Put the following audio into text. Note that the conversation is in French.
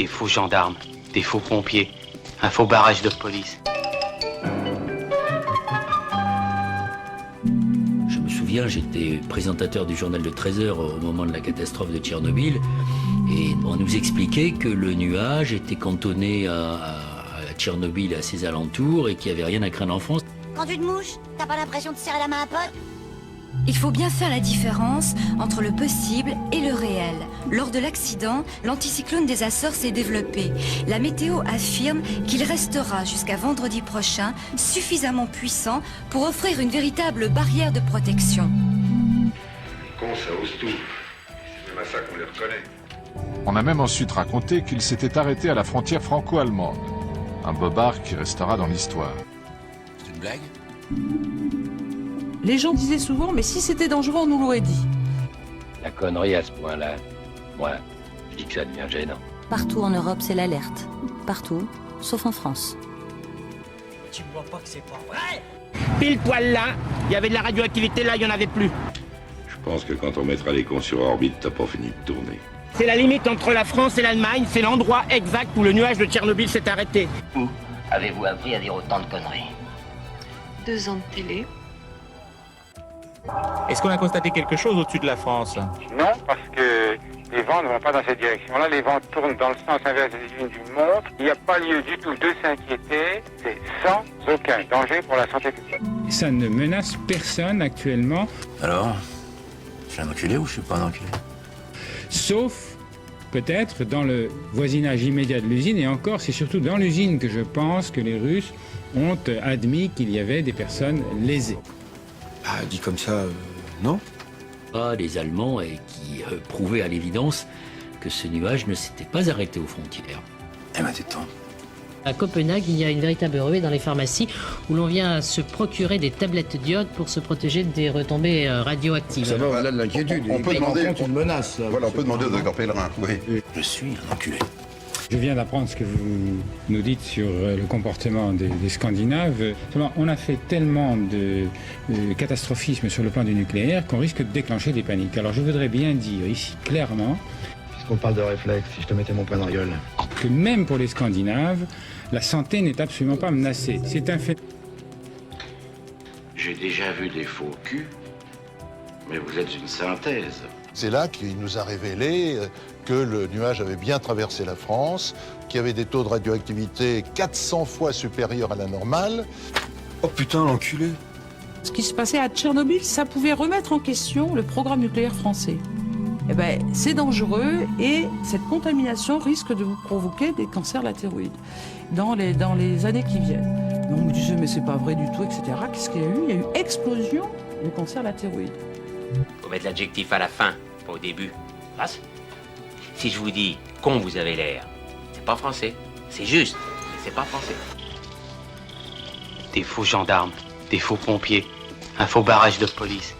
Des faux gendarmes, des faux pompiers, un faux barrage de police. Je me souviens, j'étais présentateur du journal de 13 heures au moment de la catastrophe de Tchernobyl et on nous expliquait que le nuage était cantonné à Tchernobyl et à ses alentours et qu'il n'y avait rien à craindre en France. Quand tu te mouches, t'as pas l'impression de serrer la main à un pote? Il faut bien faire la différence entre le possible et le réel. Lors de l'accident, l'anticyclone des Açores s'est développé. La météo affirme qu'il restera jusqu'à vendredi prochain suffisamment puissant pour offrir une véritable barrière de protection. Les cons, ça ose tout. C'est même à ça qu'on les reconnaît. On a même ensuite raconté qu'il s'était arrêté à la frontière franco-allemande. Un bobard qui restera dans l'histoire. C'est une blague ? Les gens disaient souvent, mais si c'était dangereux, on nous l'aurait dit. La connerie à ce point-là, moi, je dis que ça devient gênant. Partout en Europe, c'est l'alerte. Partout, sauf en France. Tu vois pas que c'est pas vrai? Pile poil là, il y avait de la radioactivité, là, il y en avait plus. Je pense que quand on mettra les cons sur orbite, t'as pas fini de tourner. C'est la limite entre la France et l'Allemagne, c'est l'endroit exact où le nuage de Tchernobyl s'est arrêté. Où avez-vous appris à dire autant de conneries? 2 ans de télé. Est-ce qu'on a constaté quelque chose au-dessus de la France? Non, parce que les vents ne vont pas dans cette direction-là. Les vents tournent dans le sens inverse des lignes du monde. Il n'y a pas lieu du tout de s'inquiéter. C'est sans aucun danger pour la santé publique. Ça ne menace personne actuellement. Alors, je suis un enculé ou je suis pas un enculé? Sauf peut-être dans le voisinage immédiat de l'usine. Et encore, c'est surtout dans l'usine que je pense que les Russes ont admis qu'il y avait des personnes lésées. Ah, dit comme ça, non. Les Allemands qui prouvaient à l'évidence que ce nuage ne s'était pas arrêté aux frontières. Eh ben, détends. À Copenhague, il y a une véritable ruée dans les pharmacies où l'on vient se procurer des tablettes d'iode pour se protéger des retombées radioactives. Ça va au-delà de l'inquiétude. On peut demander une menace. Là, voilà, on peut demander au docteur Pellerin, oui. Je suis un enculé. Je viens d'apprendre ce que vous nous dites sur le comportement des Scandinaves. On a fait tellement de catastrophisme sur le plan du nucléaire qu'on risque de déclencher des paniques. Alors je voudrais bien dire ici clairement, puisqu'on parle de réflexe, si je te mettais mon poing dans la gueule, que même pour les Scandinaves, la santé n'est absolument pas menacée. C'est un fait. J'ai déjà vu des faux culs, mais vous êtes une synthèse. C'est là qu'il nous a révélé que le nuage avait bien traversé la France, qu'il y avait des taux de radioactivité 400 fois supérieurs à la normale. Oh putain, l'enculé! Ce qui se passait à Tchernobyl, ça pouvait remettre en question le programme nucléaire français. Eh ben, c'est dangereux et cette contamination risque de vous provoquer des cancers latéraux dans les années qui viennent. Donc on me disait, mais c'est pas vrai du tout, etc. Qu'est-ce qu'il y a eu? Il y a eu explosion de cancers latéraux. Faut mettre l'adjectif à la fin, pas au début. Grâce. Si je vous dis con vous avez l'air, c'est pas français. C'est juste, mais c'est pas français. Des faux gendarmes, des faux pompiers, un faux barrage de police.